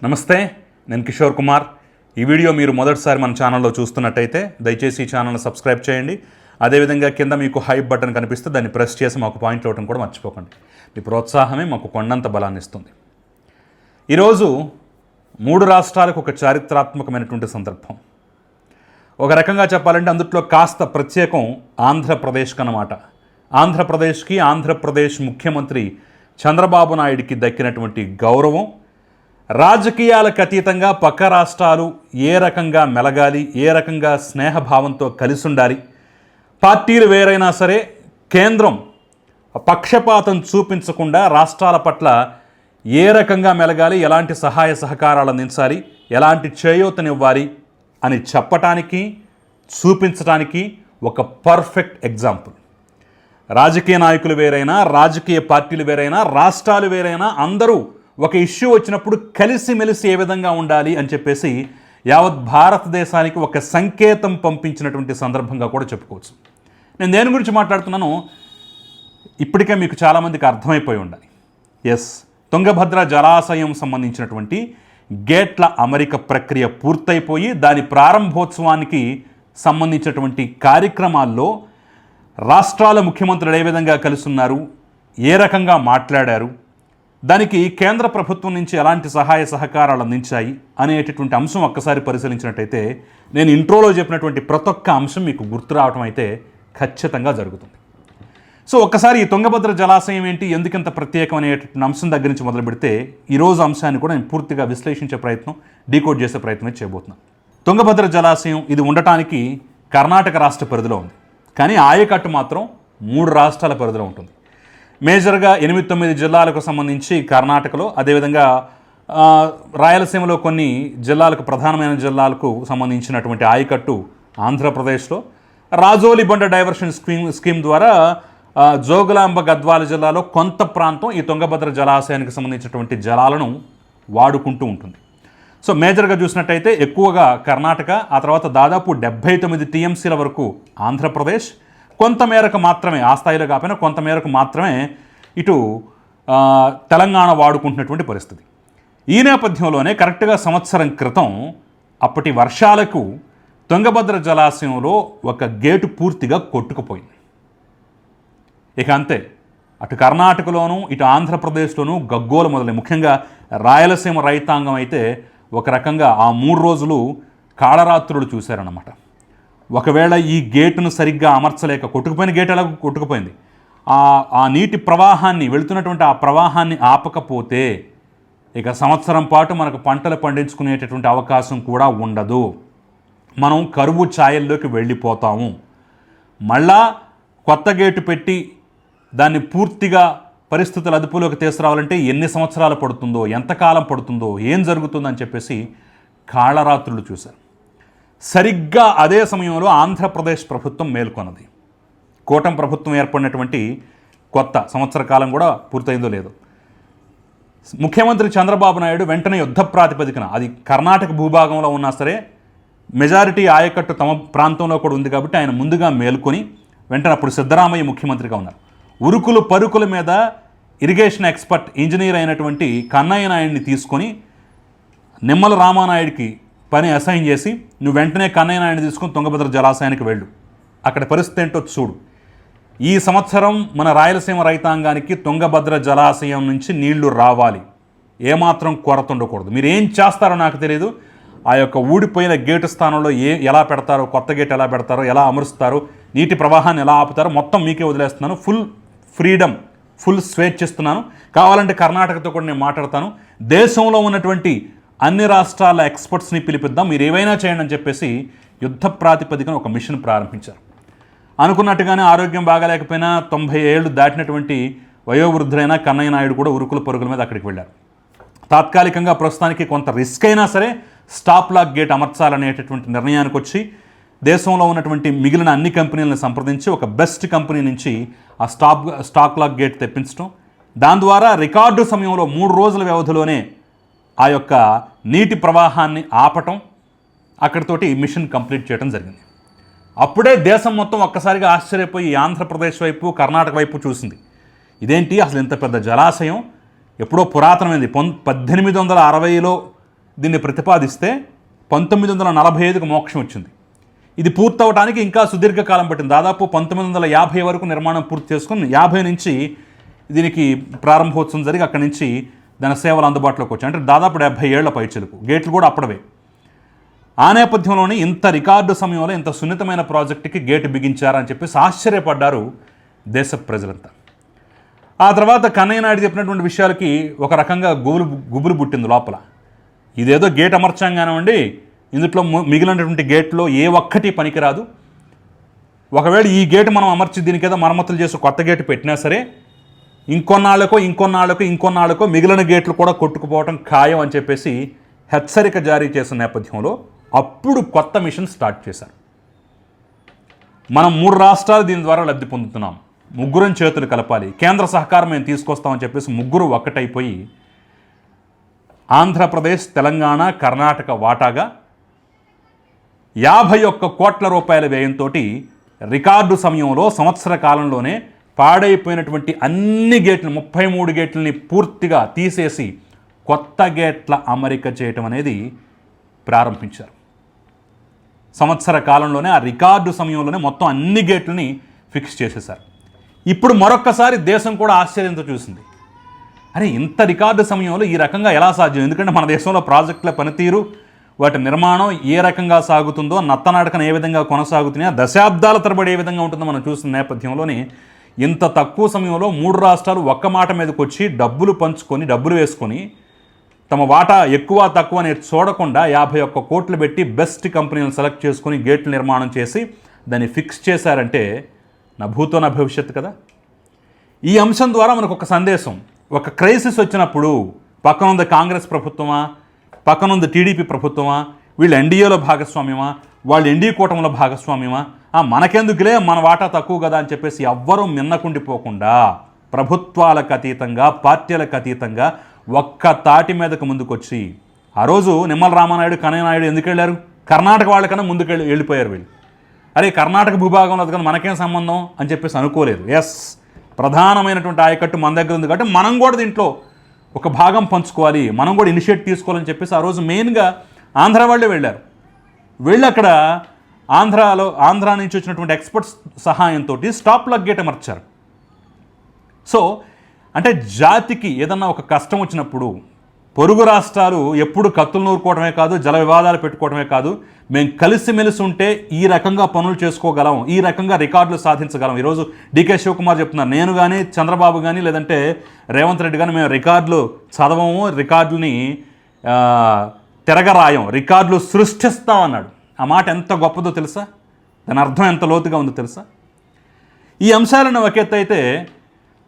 నమస్తే, నేను కిషోర్ కుమార్. ఈ వీడియో మీరు మొదటిసారి మన ఛానల్లో చూస్తున్నట్టయితే దయచేసి ఈ ఛానల్ని సబ్స్క్రైబ్ చేయండి. అదేవిధంగా కింద మీకు హైప్ బటన్ కనిపిస్తే దాన్ని ప్రెస్ చేసి మాకు పాయింట్లు ఇవ్వడం కూడా మర్చిపోకండి. మీ ప్రోత్సాహమే మాకు కొండంత బలాన్ని ఇస్తుంది. ఈరోజు 3 రాష్ట్రాలకు ఒక చారిత్రాత్మకమైనటువంటి సందర్భం. ఒక రకంగా చెప్పాలంటే అందుట్లో కాస్త ప్రత్యేకం ఆంధ్రప్రదేశ్కి అన్నమాట. ఆంధ్రప్రదేశ్కి ఆంధ్రప్రదేశ్ ముఖ్యమంత్రి చంద్రబాబు నాయుడికి దక్కినటువంటి గౌరవం, రాజకీయాలకు అతీతంగా పక్క రాష్ట్రాలు ఏ రకంగా మెలగాలి, ఏ రకంగా స్నేహభావంతో కలిసి ఉండాలి, పార్టీలు వేరైనా సరే కేంద్రం పక్షపాతం చూపించకుండా రాష్ట్రాల పట్ల ఏ రకంగా మెలగాలి, ఎలాంటి సహాయ సహకారాలు అందించాలి, ఎలాంటి చేయూతనివ్వాలి అని చెప్పటానికి, చూపించడానికి ఒక పర్ఫెక్ట్ ఎగ్జాంపుల్. రాజకీయ నాయకులు వేరైనా, రాజకీయ పార్టీలు వేరైనా, రాష్ట్రాలు వేరైనా అందరూ ఒక ఇష్యూ వచ్చినప్పుడు కలిసిమెలిసి ఏ విధంగా ఉండాలి అని చెప్పేసి యావత్ భారతదేశానికి ఒక సంకేతం పంపించినటువంటి సందర్భంగా కూడా చెప్పుకోవచ్చు. నేను దేని గురించి మాట్లాడుతున్నానో ఇప్పటికే మీకు చాలామందికి అర్థమైపోయి ఉండాలి. ఎస్, తుంగభద్ర జలాశయం సంబంధించినటువంటి గేట్ల అమరిక ప్రక్రియ పూర్తయిపోయి దాని ప్రారంభోత్సవానికి సంబంధించినటువంటి కార్యక్రమాల్లో రాష్ట్రాల ముఖ్యమంత్రులు ఏ విధంగా కలుసున్నారు, ఏ రకంగా మాట్లాడారు, దానికి కేంద్ర ప్రభుత్వం నుంచి ఎలాంటి సహాయ సహకారాలు అందించాయి అనేటటువంటి అంశం ఒక్కసారి పరిశీలించినట్టయితే నేను ఇంట్రోలో చెప్పినటువంటి ప్రతి ఒక్క అంశం మీకు గుర్తు రావటం అయితే ఖచ్చితంగా జరుగుతుంది. సో ఒక్కసారి ఈ తుంగభద్ర జలాశయం ఏంటి, ఎందుకంత ప్రత్యేకం అనేటటువంటి అంశం దగ్గర నుంచి మొదలు పెడితే ఈరోజు అంశాన్ని కూడా నేను పూర్తిగా విశ్లేషించే ప్రయత్నం, డీకోడ్ చేసే ప్రయత్నం చేయబోతున్నాను. తుంగభద్ర జలాశయం ఇది ఉండటానికి కర్ణాటక రాష్ట్ర పరిధిలో ఉంది, కానీ ఆయకట్టు మాత్రం 3 రాష్ట్రాల పరిధిలో ఉంటుంది. మేజర్గా 8-9 జిల్లాలకు సంబంధించి కర్ణాటకలో, అదేవిధంగా రాయలసీమలో కొన్ని జిల్లాలకు, ప్రధానమైన జిల్లాలకు సంబంధించినటువంటి ఆయకట్టు ఆంధ్రప్రదేశ్లో, రాజోలి బండ డైవర్షన్ స్కీమ్ ద్వారా జోగులాంబ గద్వాల జిల్లాలో కొంత ప్రాంతం ఈ తుంగభద్ర జలాశయానికి సంబంధించినటువంటి జలాలను వాడుకుంటూ ఉంటుంది. సో మేజర్గా చూసినట్టయితే ఎక్కువగా కర్ణాటక, ఆ తర్వాత దాదాపు 79 టీఎంసీల వరకు ఆంధ్రప్రదేశ్, కొంతమేరకు మాత్రమే, ఆ స్థాయిలో కాకపోయినా కొంతమేరకు మాత్రమే ఇటు తెలంగాణ వాడుకుంటున్నటువంటి పరిస్థితి. ఈ నేపథ్యంలోనే కరెక్ట్గా సంవత్సరం క్రితం అప్పటి వర్షాలకు తుంగభద్ర జలాశయంలో ఒక గేటు పూర్తిగా కొట్టుకుపోయింది. ఇక అంతే, అటు కర్ణాటకలోనూ ఇటు ఆంధ్రప్రదేశ్లోనూ గగ్గోలు మొదలై, ముఖ్యంగా రాయలసీమ రైతాంగం అయితే ఒక రకంగా ఆ 3 రోజులు కాళరాత్రులు చూశారన్నమాట. ఒకవేళ ఈ గేటును సరిగ్గా అమర్చలేక, కొట్టుకుపోయిన గేట్ ఎలా కొట్టుకుపోయింది, ఆ నీటి ప్రవాహాన్ని, వెళుతున్నటువంటి ఆ ప్రవాహాన్ని ఆపకపోతే ఇక సంవత్సరం పాటు మనకు పంటలు పండించుకునేటటువంటి అవకాశం కూడా ఉండదు. మనం కరువు ఛాయల్లోకి వెళ్ళిపోతాము. మళ్ళా కొత్త గేటు పెట్టి దాన్ని పూర్తిగా పరిస్థితులు అదుపులోకి తీసుకురావాలంటే ఎన్ని సంవత్సరాలు పడుతుందో, ఎంతకాలం పడుతుందో, ఏం జరుగుతుందని చెప్పేసి కాళరాత్రులు చూశారు. సరిగ్గా అదే సమయంలో ఆంధ్రప్రదేశ్ ప్రభుత్వం మేల్కొన్నది. కూటమి ప్రభుత్వం ఏర్పడినటువంటి కొత్త సంవత్సర కాలం కూడా పూర్తయిందో లేదో, ముఖ్యమంత్రి చంద్రబాబు నాయుడు వెంటనే యుద్ధ ప్రాతిపదికన, అది కర్ణాటక భూభాగంలో ఉన్నా సరే మెజారిటీ ఆయకట్టు తమ ప్రాంతంలో కూడా ఉంది కాబట్టి ఆయన ముందుగా మేల్కొని వెంటనే అప్పుడు సిద్ధరామయ్య ముఖ్యమంత్రిగా ఉన్నారు. ఉరుకులు పరుకుల మీద ఇరిగేషన్ ఎక్స్పర్ట్ ఇంజనీర్ అయినటువంటి కన్నయ్య నాయుడిని తీసుకొని నిమ్మల రామానాయుడికి పని అసైన్ చేసి, నువ్వు వెంటనే కన్నయ్య నాయుడిని తీసుకొని తుంగభద్ర జలాశయానికి వెళ్ళు, అక్కడ పరిస్థితి ఏంటో చూడు, ఈ సంవత్సరం మన రాయలసీమ రైతాంగానికి తుంగభద్ర జలాశయం నుంచి నీళ్లు రావాలి, ఏమాత్రం కొరత ఉండకూడదు, మీరు ఏం చేస్తారో నాకు తెలియదు, ఆ యొక్క ఊడిపోయిన గేటు స్థానంలో ఎలా పెడతారో, కొత్త గేట్ ఎలా పెడతారో, ఎలా అమరుస్తారో, నీటి ప్రవాహాన్ని ఎలా ఆపుతారో మొత్తం మీకే వదిలేస్తున్నాను, ఫుల్ ఫ్రీడమ్, ఫుల్ స్వేచ్ఛ ఇస్తున్నాను, కావాలంటే కర్ణాటకతో కూడా నేను మాట్లాడతాను, దేశంలో ఉన్నటువంటి అన్ని రాష్ట్రాల ఎక్స్పర్ట్స్ని పిలిపిద్దాం, మీరు ఏవైనా చేయండి అని చెప్పేసి యుద్ధ ప్రాతిపదికన ఒక మిషన్ ప్రారంభించారు. అనుకున్నట్టుగానే ఆరోగ్యం బాగాలేకపోయినా 90 ఏళ్ళు దాటినటువంటి వయోవృద్ధులైన కన్నయ్య నాయుడు కూడా ఉరుకుల పరుగుల మీద అక్కడికి వెళ్ళారు. తాత్కాలికంగా ప్రస్తుతానికి కొంత రిస్క్ అయినా సరే స్టాప్ లాక్ గేట్ అమర్చాలనేటటువంటి నిర్ణయానికి వచ్చి దేశంలో ఉన్నటువంటి మిగిలిన అన్ని కంపెనీలను సంప్రదించి ఒక బెస్ట్ కంపెనీ నుంచి ఆ స్టాక్ లాక్ గేట్ తెప్పించడం, దాని ద్వారా రికార్డు సమయంలో 3 రోజుల వ్యవధిలోనే ఆ యొక్క నీటి ప్రవాహాన్ని ఆపటం, అక్కడితోటి మిషన్ కంప్లీట్ చేయడం జరిగింది. అప్పుడే దేశం మొత్తం ఒక్కసారిగా ఆశ్చర్యపోయి ఆంధ్రప్రదేశ్ వైపు, కర్ణాటక వైపు చూసింది. ఇదేంటి అసలు ఇంత పెద్ద జలాశయం, ఎప్పుడో పురాతనమైంది, 1860లో దీన్ని ప్రతిపాదిస్తే 1945కు మోక్షం వచ్చింది. ఇది పూర్తవడానికి ఇంకా సుదీర్ఘకాలం పట్టింది. దాదాపు 1950 వరకు నిర్మాణం పూర్తి చేసుకుని 50 నుంచి దీనికి ప్రారంభోత్సవం జరిగి అక్కడి నుంచి దాని సేవలు అందుబాటులోకి వచ్చాయి. అంటే దాదాపు 70 ఏళ్ల పైచిలుకు. గేట్లు కూడా అప్పుడవే. ఆ నేపథ్యంలోనే ఇంత రికార్డు సమయంలో ఇంత సున్నితమైన ప్రాజెక్టుకి గేటు బిగించారని చెప్పేసి ఆశ్చర్యపడ్డారు దేశ ప్రజలంతా. ఆ తర్వాత కన్నయ్య నాయుడు చెప్పినటువంటి విషయాలకి ఒక రకంగా గుబులు పుట్టింది లోపల. ఇదేదో గేట్ అమర్చాం కానివ్వండి, ఇందులో మిగిలినటువంటి గేట్లో ఏ ఒక్కటి పనికిరాదు. ఒకవేళ ఈ గేటు మనం అమర్చి దీనికేదో మరమ్మతులు చేసి కొత్త గేటు పెట్టినా సరే ఇంకొన్నాళ్ళకో మిగిలిన గేట్లు కూడా కొట్టుకుపోవటం ఖాయం అని చెప్పేసి హెచ్చరిక జారీ చేసిన నేపథ్యంలో అప్పుడు కొత్త మిషన్ స్టార్ట్ చేశారు. మనం 3 రాష్ట్రాలు దీని ద్వారా లబ్ధి పొందుతున్నాం. ముగ్గురం చేతులు కలపాలి, కేంద్ర సహకారం మేము తీసుకొస్తామని చెప్పేసి ముగ్గురు ఒక్కటైపోయి ఆంధ్రప్రదేశ్, తెలంగాణ, కర్ణాటక వాటాగా 51 కోట్ల రూపాయల వ్యయంతో రికార్డు సమయంలో సంవత్సర కాలంలోనే పాడైపోయినటువంటి అన్ని గేట్లు 33 గేట్లని పూర్తిగా తీసేసి కొత్త గేట్ల అమరిక చేయటం అనేది ప్రారంభించారు. సంవత్సర కాలంలోనే ఆ రికార్డు సమయంలోనే మొత్తం అన్ని గేట్లని ఫిక్స్ చేసేశారు. ఇప్పుడు మరొక్కసారి దేశం కూడా ఆశ్చర్యంతో చూసింది. అరే, ఇంత రికార్డు సమయంలో ఈ రకంగా ఎలా సాధ్యం? ఎందుకంటే మన దేశంలో ప్రాజెక్టుల పనితీరు, వాటి నిర్మాణం ఏ రకంగా సాగుతుందో, నత్తనాటకన ఏ విధంగా కొనసాగుతున్నాయో, దశాబ్దాల తరబడి ఏ విధంగా ఉంటుందో మనం చూసిన నేపథ్యంలోనే ఇంత తక్కువ సమయంలో 3 రాష్ట్రాలు ఒక్క మాట మీదకి వచ్చి డబ్బులు పంచుకొని, డబ్బులు వేసుకొని తమ వాటా ఎక్కువ తక్కువ అనేది చూడకుండా 51 కోట్లు పెట్టి బెస్ట్ కంపెనీలను సెలెక్ట్ చేసుకొని గేట్లు నిర్మాణం చేసి దాన్ని ఫిక్స్ చేశారంటే నా భూతో నా భవిష్యత్తు కదా. ఈ అంశం ద్వారా మనకు ఒక సందేశం, ఒక క్రైసిస్ వచ్చినప్పుడు పక్కనుంది కాంగ్రెస్ ప్రభుత్వమా, పక్కనుంది టీడీపీ ప్రభుత్వమా, వీళ్ళు ఎన్డీఏలో భాగస్వామ్యమా, వాళ్ళు ఎన్డీఏ కూటమిలో భాగస్వామ్యమా, మనకెందుకులే మన వాటా తక్కువ కదా అని చెప్పేసి ఎవ్వరూ మిన్నకుండిపోకుండా ప్రభుత్వాలకు అతీతంగా, పార్టీలకు అతీతంగా ఒక్క తాటి మీదకు ముందుకొచ్చి, ఆ రోజు నిమ్మల రామానాయుడు, కన్నయ్య నాయుడు ఎందుకు వెళ్ళారు? కర్ణాటక వాళ్ళకన్నా ముందుకు వెళ్ళిపోయారు వీళ్ళు. అరే, కర్ణాటక భూభాగంలో అది కానీ మనకేం సంబంధం అని చెప్పేసి అనుకోలేదు. ఎస్, ప్రధానమైనటువంటి ఆయకట్టు మన దగ్గర ఉంది కాబట్టి మనం కూడా దీంట్లో ఒక భాగం పంచుకోవాలి, మనం కూడా ఇనిషియేట్ తీసుకోవాలని చెప్పేసి ఆ రోజు మెయిన్గా ఆంధ్ర వాళ్ళే వెళ్ళారు. వెళ్ళి అక్కడ ఆంధ్ర నుంచి వచ్చినటువంటి ఎక్స్పర్ట్స్ సహాయంతో స్టాప్ లాక్ గేట్ అమర్చారు. సో అంటే జాతికి ఏదన్నా ఒక కష్టం వచ్చినప్పుడు పొరుగు రాష్ట్రాలు ఎప్పుడు కత్తులు నూరుకోవడమే కాదు, జల వివాదాలు పెట్టుకోవడమే కాదు, మేము కలిసిమెలిసి ఉంటే ఈ రకంగా పనులు చేసుకోగలం, ఈ రకంగా రికార్డులు సాధించగలం. ఈరోజు డీకే శివకుమార్ చెప్తున్నారు, నేను కానీ చంద్రబాబు కానీ లేదంటే రేవంత్ రెడ్డి కానీ మేము రికార్డులు చదవము, రికార్డులని తిరగరాయం, రికార్డులు సృష్టిస్తామన్నాడు. ఆ మాట ఎంత గొప్పదో తెలుసా? దాని అర్థం ఎంత లోతుగా ఉందో తెలుసా? ఈ అంశాలను ఒక ఎత్తు అయితే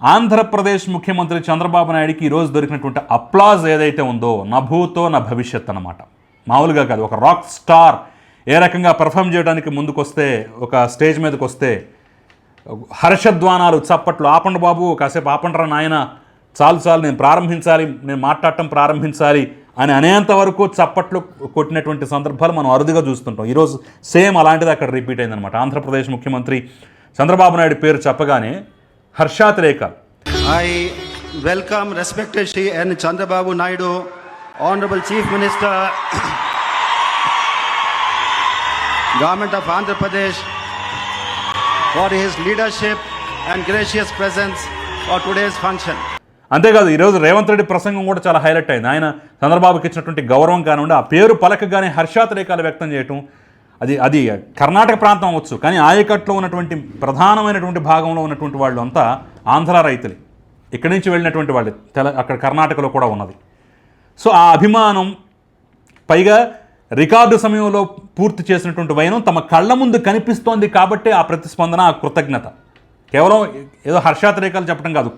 ఆంధ్రప్రదేశ్ ముఖ్యమంత్రి చంద్రబాబు నాయుడికి ఈరోజు దొరికినటువంటి అప్లాజ్ ఏదైతే ఉందో నా భూతో నా భవిష్యత్ అన్నమాట. మామూలుగా కాదు, ఒక రాక్ స్టార్ ఏ రకంగా పెర్ఫామ్ చేయడానికి ముందుకొస్తే, ఒక స్టేజ్ మీదకి వస్తే హర్షధ్వానాలు, చప్పట్లు, ఆపండి బాబు కాసేపు ఆపండిరా నాయన, చాలు నేను మాట్లాడటం ప్రారంభించాలి అని అనేంత వరకు చప్పట్లు కొట్టినటువంటి సందర్భాలు మనం అరుదుగా చూస్తుంటాం. ఈరోజు సేమ్ అలాంటిది అక్కడ రిపీట్ అయిందనమాట. ఆంధ్రప్రదేశ్ ముఖ్యమంత్రి చంద్రబాబు నాయుడు పేరు చెప్పగానే హర్షాతిరేకాలు. I welcome respected Shri N. Chandrababu Naidu, Honorable Chief Minister, Government of Andhra Pradesh, for his leadership and gracious presence for today's function. అంతేకాదు, ఈరోజు రేవంత్ రెడ్డి ప్రసంగం కూడా చాలా హైలైట్ అయింది. ఆయన చంద్రబాబుకి ఇచ్చినటువంటి గౌరవం కానివ్వండి, ఆ పేరు పలకగానే హర్షాతిరేకాలు వ్యక్తం చేయటం, అది కర్ణాటక ప్రాంతం అవ్వచ్చు, కానీ ఆయకట్లో ఉన్నటువంటి ప్రధానమైనటువంటి భాగంలో ఉన్నటువంటి వాళ్ళు అంతా ఆంధ్ర రైతులే, ఇక్కడి నుంచి వెళ్ళినటువంటి వాళ్ళు అక్కడ కర్ణాటకలో కూడా ఉన్నది. సో ఆ అభిమానం, పైగా రికార్డు సమయంలో పూర్తి చేసినటువంటి వైనం తమ కళ్ళ ముందు కనిపిస్తోంది కాబట్టి ఆ ప్రతిస్పందన, ఆ కృతజ్ఞత, కేవలం ఏదో హర్షాతిరేకాలు చెప్పడం కాదు,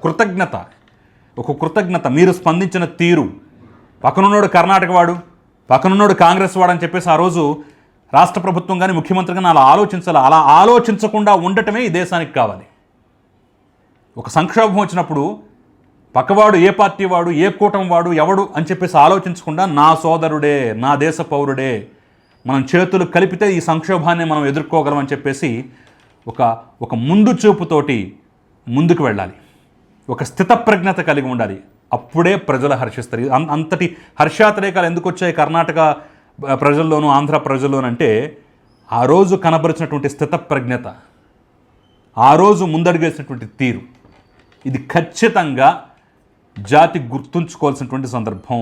ఒక కృతజ్ఞత. మీరు స్పందించిన తీరు, పక్కనున్నోడు కర్ణాటక వాడు, పక్కనున్నోడు కాంగ్రెస్ వాడు అని చెప్పేసి ఆ రోజు రాష్ట్ర ప్రభుత్వం కానీ ముఖ్యమంత్రి కానీ అలా ఆలోచించాలి. అలా ఆలోచించకుండా ఉండటమే ఈ దేశానికి కావాలి. ఒక సంక్షోభం వచ్చినప్పుడు పక్కవాడు ఏ పార్టీ వాడు, ఏ కూటమి వాడు, ఎవడు అని చెప్పేసి ఆలోచించకుండా నా సోదరుడే, నా దేశ పౌరుడే, మనం చేతులు కలిపితే ఈ సంక్షోభాన్ని మనం ఎదుర్కోగలం అని చెప్పేసి ఒక ముందు చూపుతోటి ముందుకు వెళ్ళాలి. ఒక స్థితప్రజ్ఞత కలిగి ఉండాలి. అప్పుడే ప్రజలు హర్షిస్తారు. అంతటి హర్షాతిరేకాలు ఎందుకు వచ్చాయి కర్ణాటక ప్రజల్లోనూ ఆంధ్ర ప్రజల్లోనంటే ఆ రోజు కనబరిచినటువంటి స్థితప్రజ్ఞత, ఆ రోజు ముందడుగేసినటువంటి తీరు, ఇది ఖచ్చితంగా జాతి గుర్తుంచుకోవాల్సినటువంటి సందర్భం.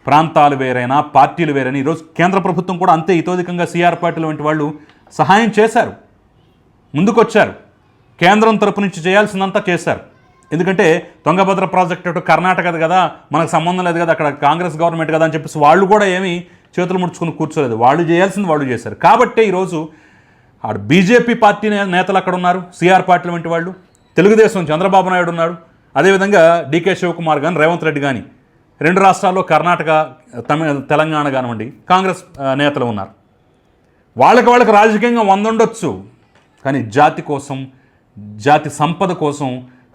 ప్రాంతాలు వేరైనా పార్టీలు వేరైనా ఈరోజు కేంద్ర ప్రభుత్వం కూడా అంతే ఇతోధికంగా సిఆర్ పార్టీల వంటి వాళ్ళు సహాయం చేశారు, ముందుకొచ్చారు, కేంద్రం తరపు నుంచి చేయాల్సిందంతా చేశారు. ఎందుకంటే తుంగభద్ర ప్రాజెక్టు అటు కర్ణాటకది కదా, మనకు సంబంధం లేదు కదా, అక్కడ కాంగ్రెస్ గవర్నమెంట్ కదా అని చెప్పేసి వాళ్ళు కూడా ఏమీ చేతులు ముడుచుకుని కూర్చోలేదు, వాళ్ళు చేయాల్సింది వాళ్ళు చేశారు. కాబట్టే ఈరోజు ఆడు బీజేపీ పార్టీ నేతలు అక్కడ ఉన్నారు, సిఆర్ పార్టీల వంటి వాళ్ళు, తెలుగుదేశం చంద్రబాబు నాయుడు ఉన్నాడు, అదేవిధంగా డీకే శివకుమార్ కానీ రేవంత్ రెడ్డి కానీ, రెండు రాష్ట్రాల్లో కర్ణాటక తెలంగాణ కానివ్వండి కాంగ్రెస్ నేతలు ఉన్నారు. వాళ్ళకి రాజకీయంగా ఉండొచ్చు, కానీ జాతి కోసం, జాతి సంపద కోసం,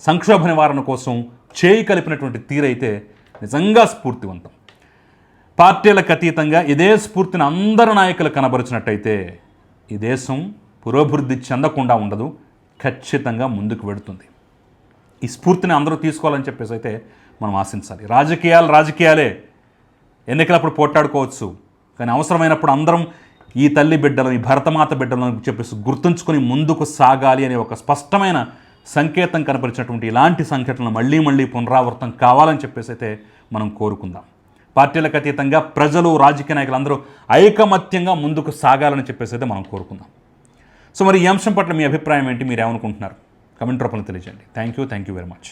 సంక్షోభ నివారణ కోసం చేయి కలిపినటువంటి తీరైతే నిజంగా స్ఫూర్తివంతం. పార్టీలకు అతీతంగా ఇదే స్ఫూర్తిని అందరు నాయకులు కనబరిచినట్టయితే ఈ దేశం పురోభివృద్ధి చెందకుండా ఉండదు, ఖచ్చితంగా ముందుకు వెడుతుంది. ఈ స్ఫూర్తిని అందరూ తీసుకోవాలని చెప్పేసి అయితే మనం ఆశించాలి. రాజకీయాలే, ఎన్నికలప్పుడు పోట్లాడుకోవచ్చు, కానీ అవసరమైనప్పుడు అందరం ఈ తల్లి బిడ్డలను, ఈ భరతమాత బిడ్డలను చెప్పేసి గుర్తుంచుకొని ముందుకు సాగాలి అనే ఒక స్పష్టమైన సంకేతం కనపరిచినటువంటి ఇలాంటి సంఘటనలు మళ్ళీ పునరావృతం కావాలని చెప్పేసి అయితే మనం కోరుకుందాం. పార్టీలకు అతీతంగా ప్రజలు, రాజకీయ నాయకులు అందరూ ఐకమత్యంగా ముందుకు సాగాలని చెప్పేసి అయితే మనం కోరుకుందాం. సో మరి ఈ అంశం పట్ల మీ అభిప్రాయం ఏంటి, మీరు ఏమనుకుంటున్నారు? కమెంట్ రూపంలో తెలియజేయండి. Thank you very much.